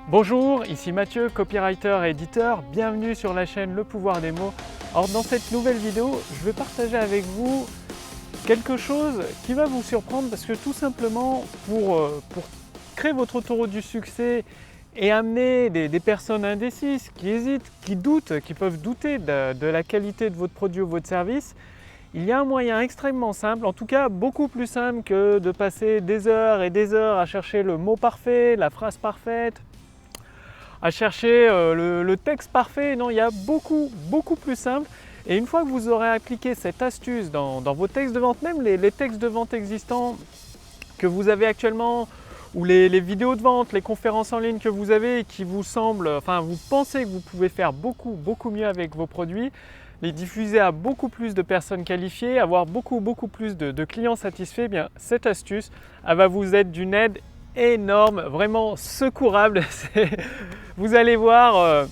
Bonjour, ici Mathieu, copywriter et éditeur. Bienvenue sur la chaîne Le Pouvoir des mots. Alors dans cette nouvelle vidéo, je vais partager avec vous quelque chose qui va vous surprendre parce que tout simplement pour créer votre autoroute du succès et amener des personnes indécises qui hésitent, qui doutent, qui peuvent douter de la qualité de votre produit ou votre service, il y a un moyen extrêmement simple, en tout cas beaucoup plus simple que de passer des heures et des heures à chercher le mot parfait, la phrase parfaite, à chercher le texte parfait. Non, il y a beaucoup plus simple. Et une fois que vous aurez appliqué cette astuce dans vos textes de vente, même les textes de vente existants que vous avez actuellement, ou les vidéos de vente, les conférences en ligne que vous avez et qui vous semblent, enfin vous pensez que vous pouvez faire beaucoup mieux avec vos produits, les diffuser à beaucoup plus de personnes qualifiées, avoir beaucoup plus de clients satisfaits, eh bien cette astuce, elle va vous être d'une aide énorme, vraiment secourable. Vous allez voir,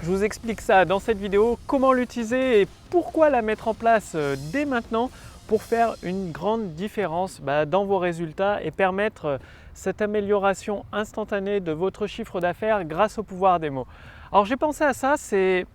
je vous explique ça dans cette vidéo, comment l'utiliser et pourquoi la mettre en place dès maintenant pour faire une grande différence dans vos résultats et permettre cette amélioration instantanée de votre chiffre d'affaires grâce au pouvoir des mots. Alors j'ai pensé à ça, c'est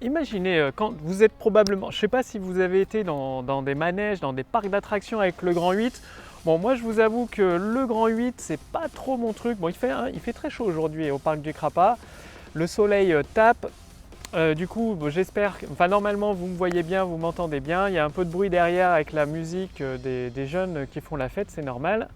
imaginez quand vous êtes probablement, je ne sais pas si vous avez été dans des manèges, dans des parcs d'attractions avec le Grand 8. Bon, moi je vous avoue que le Grand 8 c'est pas trop mon truc. Bon, il fait très chaud aujourd'hui au parc du Crapa. Le soleil tape. Du coup, j'espère, enfin normalement vous me voyez bien, vous m'entendez bien. Il y a un peu de bruit derrière avec la musique des jeunes qui font la fête, c'est normal.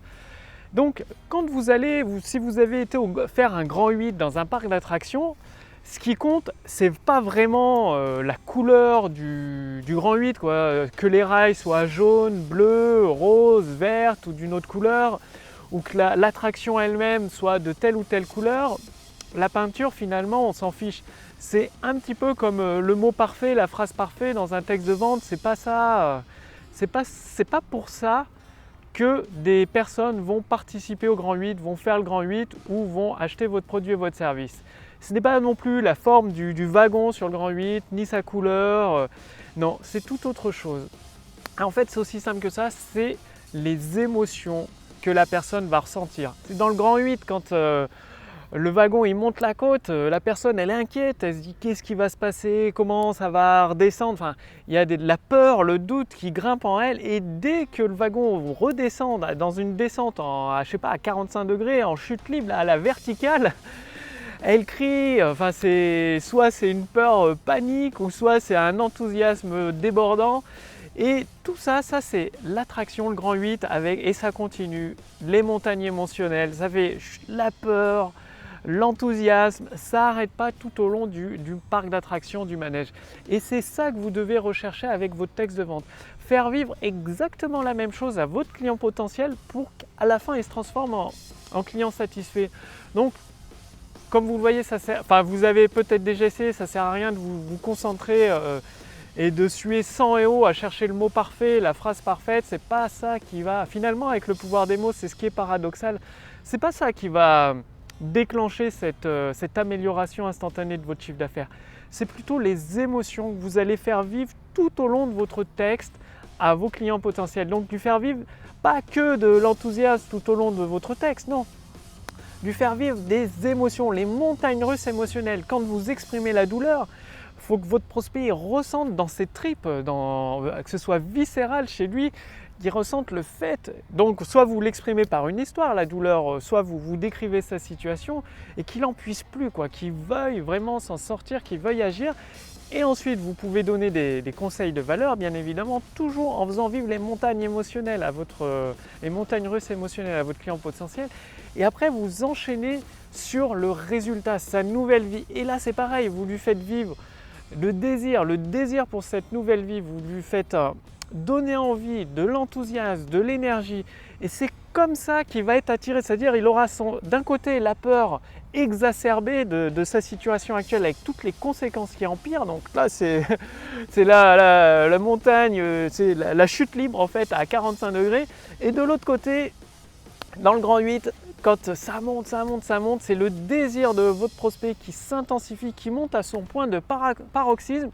Donc quand vous allez, si vous avez été faire un Grand 8 dans un parc d'attractions, ce qui compte, c'est pas vraiment la couleur du Grand 8, quoi, que les rails soient jaunes, bleus, roses, vertes ou d'une autre couleur, ou que l'attraction elle-même soit de telle ou telle couleur. La peinture, finalement, on s'en fiche. C'est un petit peu comme le mot parfait, la phrase parfaite dans un texte de vente. C'est pas ça. C'est pas pour ça que des personnes vont participer au Grand 8, vont faire le Grand 8 ou vont acheter votre produit et votre service. Ce n'est pas non plus la forme du wagon sur le Grand 8, ni sa couleur. Non, c'est tout autre chose. En fait, c'est aussi simple que ça, c'est les émotions que la personne va ressentir. C'est dans le Grand 8, quand le wagon il monte la côte, la personne elle est inquiète, elle se dit qu'est-ce qui va se passer, comment ça va redescendre, enfin il y a de la peur, le doute qui grimpe en elle, et dès que le wagon redescend dans une descente à 45 degrés, en chute libre, à la verticale, elle crie, enfin soit c'est une peur panique, ou soit c'est un enthousiasme débordant. Et tout ça, c'est l'attraction, le Grand 8, et ça continue, les montagnes émotionnelles, ça fait la peur, l'enthousiasme, ça n'arrête pas tout au long du parc d'attractions, du manège. Et c'est ça que vous devez rechercher avec votre texte de vente. Faire vivre exactement la même chose à votre client potentiel pour qu'à la fin, il se transforme en client satisfait. Donc, comme vous le voyez, vous avez peut-être déjà essayé, ça ne sert à rien de vous concentrer et de suer sang et eau à chercher le mot parfait, la phrase parfaite. C'est pas ça qui va, finalement avec le pouvoir des mots, c'est ce qui est paradoxal, c'est pas ça qui va déclencher cette amélioration instantanée de votre chiffre d'affaires. C'est plutôt les émotions que vous allez faire vivre tout au long de votre texte à vos clients potentiels. Donc lui faire vivre pas que de l'enthousiasme tout au long de votre texte, non. Lui faire vivre des émotions, les montagnes russes émotionnelles. Quand vous exprimez la douleur, il faut que votre prospect ressente dans ses tripes, que ce soit viscéral chez lui, qu'il ressente le fait. Donc soit vous l'exprimez par une histoire, la douleur, soit vous décrivez sa situation et qu'il n'en puisse plus, qu'il veuille vraiment s'en sortir, qu'il veuille agir. Et ensuite, vous pouvez donner des conseils de valeur, bien évidemment, toujours en faisant vivre les montagnes émotionnelles les montagnes russes émotionnelles à votre client potentiel. Et après, vous enchaînez sur le résultat, sa nouvelle vie. Et là, c'est pareil, vous lui faites vivre le désir pour cette nouvelle vie, vous lui faites donner envie, de l'enthousiasme, de l'énergie. Et c'est comme ça qu'il va être attiré, c'est-à-dire il aura d'un côté la peur exacerbée de sa situation actuelle avec toutes les conséquences qui empirent. Donc là, c'est la montagne, c'est la chute libre en fait à 45 degrés. Et de l'autre côté, dans le Grand 8, quand ça monte, c'est le désir de votre prospect qui s'intensifie, qui monte à son point de paroxysme.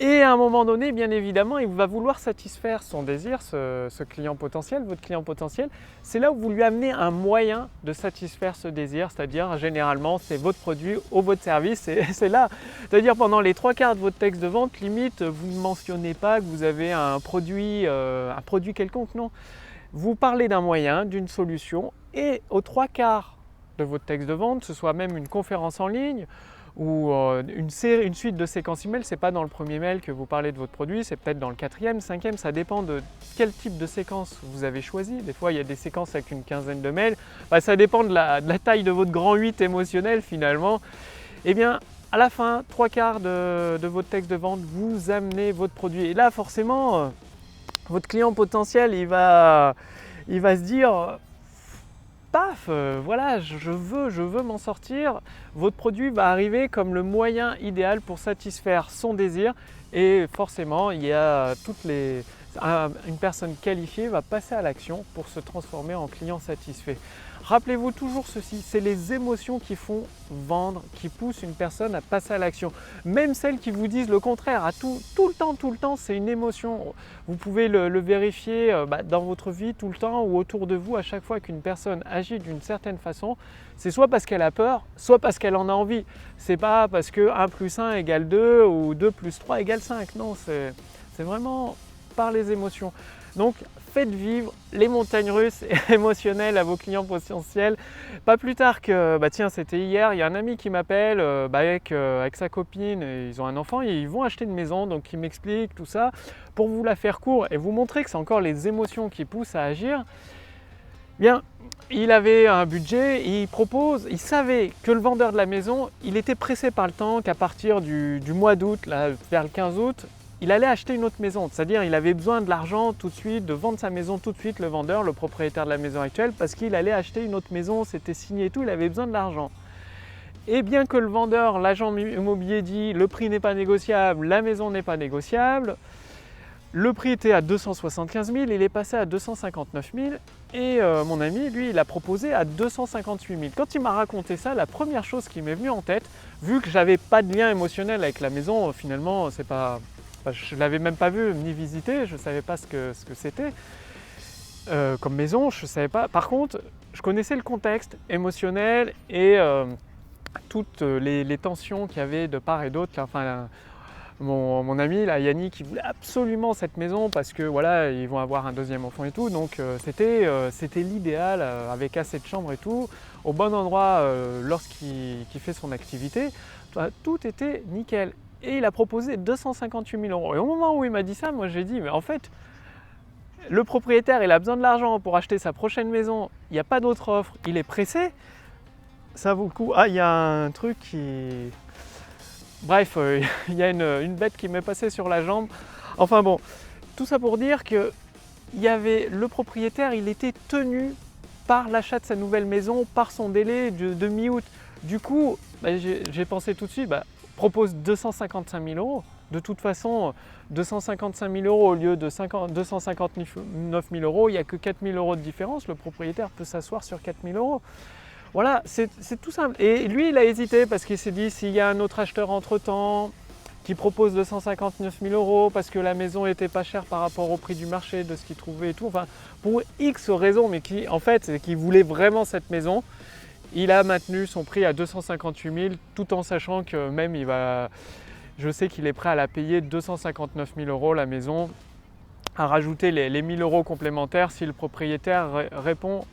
Et à un moment donné, bien évidemment, il va vouloir satisfaire son désir, ce client potentiel, votre client potentiel. C'est là où vous lui amenez un moyen de satisfaire ce désir, c'est-à-dire généralement c'est votre produit ou votre service. Et c'est là, c'est-à-dire pendant les 3/4 de votre texte de vente, limite, vous ne mentionnez pas que vous avez un produit quelconque, non. Vous parlez d'un moyen, d'une solution, et aux 3/4 de votre texte de vente, ce soit même une conférence en ligne, ou une suite de séquences email, ce n'est pas dans le premier mail que vous parlez de votre produit, c'est peut-être dans le 4e, 5e, ça dépend de quel type de séquence vous avez choisi. Des fois, il y a des séquences avec une quinzaine de mails, ça dépend de la taille de votre grand 8 émotionnel finalement. Eh bien, à la fin, 3/4 de votre texte de vente, vous amenez votre produit. Et là, forcément, votre client potentiel, il va se dire paf, voilà, je veux m'en sortir. Votre produit va arriver comme le moyen idéal pour satisfaire son désir, et forcément, il y a une personne qualifiée va passer à l'action pour se transformer en client satisfait. Rappelez-vous toujours ceci, c'est les émotions qui font vendre, qui poussent une personne à passer à l'action. Même celles qui vous disent le contraire, tout le temps, c'est une émotion. Vous pouvez le vérifier dans votre vie tout le temps ou autour de vous. À chaque fois qu'une personne agit d'une certaine façon, c'est soit parce qu'elle a peur, soit parce qu'elle en a envie. C'est pas parce que 1 + 1 = 2 ou 2 + 3 = 5. Non, c'est vraiment par les émotions. Donc, faites vivre les montagnes russes émotionnelles à vos clients potentiels. Pas plus tard que, tiens, c'était hier, il y a un ami qui m'appelle avec sa copine, et ils ont un enfant et ils vont acheter une maison, donc il m'explique tout ça. Pour vous la faire court et vous montrer que c'est encore les émotions qui poussent à agir, bien, il avait un budget, il savait que le vendeur de la maison, il était pressé par le temps, qu'à partir du mois d'août, vers le 15 août, il allait acheter une autre maison, c'est-à-dire il avait besoin de l'argent tout de suite, de vendre sa maison tout de suite, le vendeur, le propriétaire de la maison actuelle, parce qu'il allait acheter une autre maison, c'était signé et tout, il avait besoin de l'argent. Et bien que le vendeur, l'agent immobilier dit le prix n'est pas négociable, la maison n'est pas négociable, le prix était à 275 000, il est passé à 259 000 et mon ami, lui, il a proposé à 258 000. Quand il m'a raconté ça, la première chose qui m'est venue en tête, vu que j'avais pas de lien émotionnel avec la maison, finalement, je ne l'avais même pas vu ni visité, je ne savais pas ce que c'était comme maison, je ne savais pas. Par contre, je connaissais le contexte émotionnel et toutes les tensions qu'il y avait de part et d'autre. Enfin, mon ami, là, Yannick, il voulait absolument cette maison parce que voilà, ils vont avoir un deuxième enfant et tout. Donc c'était l'idéal avec assez de chambres et tout, au bon endroit lorsqu'il fait son activité. Tout était nickel. Et il a proposé 258 000 euros. Et au moment où il m'a dit ça, moi j'ai dit, mais en fait, le propriétaire, il a besoin de l'argent pour acheter sa prochaine maison, il n'y a pas d'autre offre, il est pressé, ça vaut le coup. Ah, il y a un truc qui... Bref, il y a une bête qui m'est passée sur la jambe. Enfin bon, tout ça pour dire que le propriétaire, il était tenu par l'achat de sa nouvelle maison, par son délai de mi-août. Du coup, j'ai pensé tout de suite, propose 255 000 euros. De toute façon, 255 000 euros au lieu de 259 000 euros, il n'y a que 4 000 euros de différence. Le propriétaire peut s'asseoir sur 4 000 euros. Voilà, c'est tout simple. Et lui, il a hésité parce qu'il s'est dit, s'il y a un autre acheteur entre-temps qui propose 259 000 euros parce que la maison n'était pas chère par rapport au prix du marché, de ce qu'il trouvait et tout, enfin, pour X raisons, mais qui, en fait, c'est qu'il voulait vraiment cette maison. Il a maintenu son prix à 258 000 tout en sachant que même je sais qu'il est prêt à la payer 259 000 euros la maison, à rajouter les 1 000 euros complémentaires si le propriétaire répond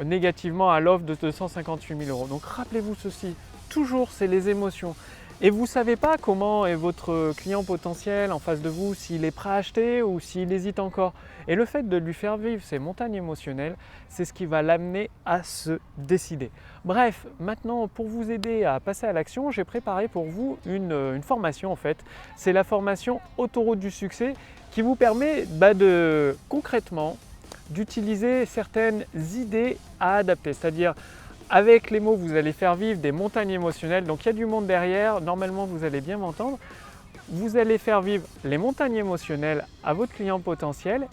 négativement à l'offre de 258 000 euros. Donc rappelez-vous ceci, toujours c'est les émotions. Et vous ne savez pas comment est votre client potentiel en face de vous, s'il est prêt à acheter ou s'il hésite encore. Et le fait de lui faire vivre ces montagnes émotionnelles, c'est ce qui va l'amener à se décider. Bref, maintenant pour vous aider à passer à l'action, j'ai préparé pour vous une formation en fait. C'est la formation Autoroute du succès qui vous permet concrètement d'utiliser certaines idées à adapter. C'est-à-dire avec les mots, vous allez faire vivre des montagnes émotionnelles. Donc il y a du monde derrière, normalement vous allez bien m'entendre. Vous allez faire vivre les montagnes émotionnelles à votre client potentiel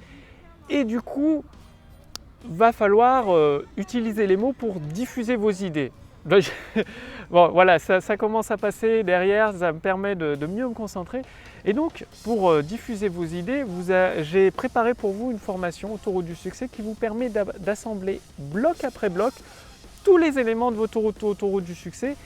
et du coup, va falloir utiliser les mots pour diffuser vos idées. Bon, voilà, ça commence à passer derrière, ça me permet de mieux me concentrer. Et donc, pour diffuser vos idées, j'ai préparé pour vous une formation autoroute du succès qui vous permet d'assembler bloc après bloc tous les éléments de votre autoroute du succès.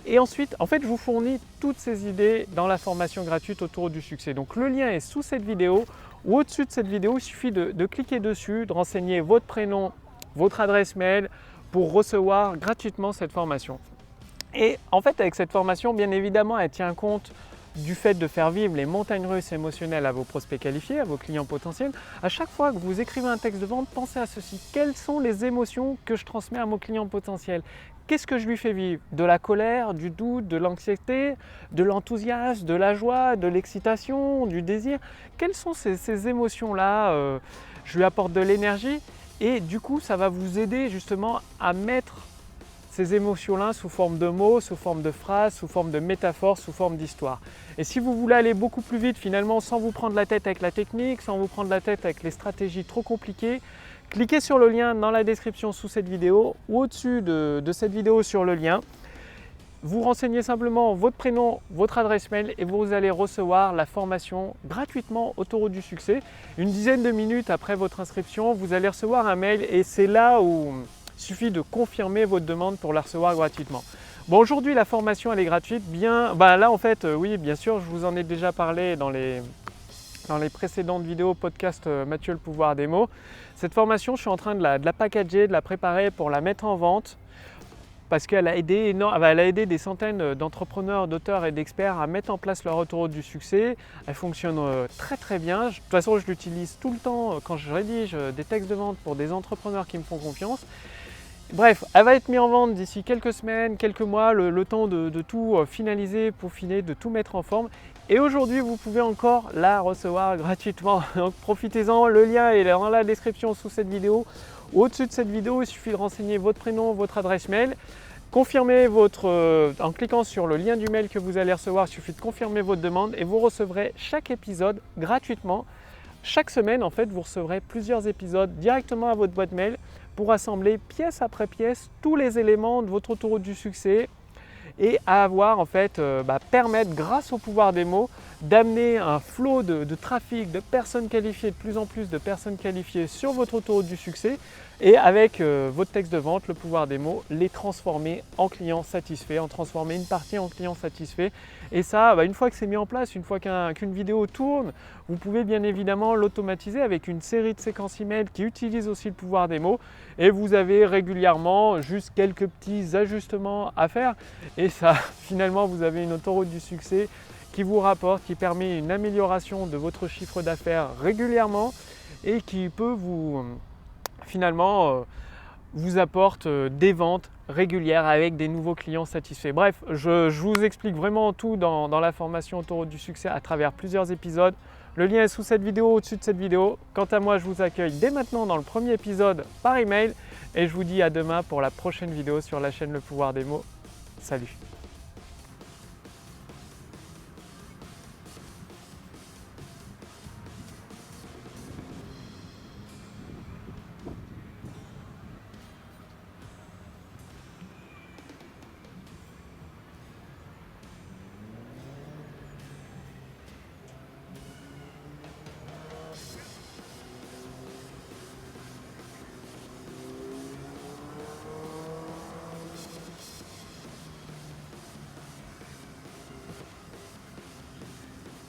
Et ensuite, en fait, je vous fournis toutes ces idées dans la formation gratuite autoroute du succès. Donc, le lien est sous cette vidéo ou au-dessus de cette vidéo. Il suffit de cliquer dessus, de renseigner votre prénom, votre adresse mail pour recevoir gratuitement cette formation. Et en fait, avec cette formation, bien évidemment, elle tient compte du fait de faire vivre les montagnes russes émotionnelles à vos prospects qualifiés, à vos clients potentiels. À chaque fois que vous écrivez un texte de vente, pensez à ceci. Quelles sont les émotions que je transmets à mon client potentiel? Qu'est-ce que je lui fais vivre? De la colère, du doute, de l'anxiété, de l'enthousiasme, de la joie, de l'excitation, du désir? Quelles sont ces émotions-là? Je lui apporte de l'énergie et du coup, ça va vous aider justement à mettre ces émotions-là sous forme de mots, sous forme de phrases, sous forme de métaphores, sous forme d'histoire. Et si vous voulez aller beaucoup plus vite finalement sans vous prendre la tête avec la technique, sans vous prendre la tête avec les stratégies trop compliquées, cliquez sur le lien dans la description sous cette vidéo ou au-dessus de cette vidéo sur le lien. Vous renseignez simplement votre prénom, votre adresse mail et vous allez recevoir la formation gratuitement autoroute du succès. Une dizaine de minutes après votre inscription, vous allez recevoir un mail et c'est là où il suffit de confirmer votre demande pour la recevoir gratuitement. Bon, aujourd'hui, la formation, elle est gratuite. Là, en fait, oui, bien sûr, je vous en ai déjà parlé dans les précédentes vidéos podcast Mathieu le pouvoir des mots. Cette formation, je suis en train de la packager, de la préparer pour la mettre en vente parce qu'elle a aidé des centaines d'entrepreneurs, d'auteurs et d'experts à mettre en place leur autoroute du succès. Elle fonctionne très très bien. De toute façon, je l'utilise tout le temps quand je rédige des textes de vente pour des entrepreneurs qui me font confiance. Bref, elle va être mise en vente d'ici quelques semaines, quelques mois, le temps de tout finaliser, peaufiner, de tout mettre en forme. Et aujourd'hui, vous pouvez encore la recevoir gratuitement. Donc profitez-en, le lien est dans la description sous cette vidéo. Au-dessus de cette vidéo, il suffit de renseigner votre prénom, votre adresse mail. Confirmez en cliquant sur le lien du mail que vous allez recevoir, il suffit de confirmer votre demande et vous recevrez chaque épisode gratuitement. Chaque semaine, en fait, vous recevrez plusieurs épisodes directement à votre boîte mail pour assembler pièce après pièce tous les éléments de votre autoroute du succès et à avoir, en fait, permettre, grâce au pouvoir des mots, d'amener un flot de trafic, de personnes qualifiées, de plus en plus de personnes qualifiées sur votre autoroute du succès et avec votre texte de vente, le pouvoir des mots, les transformer en clients satisfaits, en transformer une partie en clients satisfaits. Et ça, une fois que c'est mis en place, une fois qu'une vidéo tourne, vous pouvez bien évidemment l'automatiser avec une série de séquences email qui utilisent aussi le pouvoir des mots et vous avez régulièrement juste quelques petits ajustements à faire et ça, finalement, vous avez une autoroute du succès qui vous rapporte, qui permet une amélioration de votre chiffre d'affaires régulièrement et qui peut vous apporte des ventes régulières avec des nouveaux clients satisfaits. Bref, je vous explique vraiment tout dans la formation autoroute du succès à travers plusieurs épisodes. Le lien est sous cette vidéo, au-dessus de cette vidéo. Quant à moi, je vous accueille dès maintenant dans le premier épisode par email et je vous dis à demain pour la prochaine vidéo sur la chaîne Le Pouvoir des mots. Salut!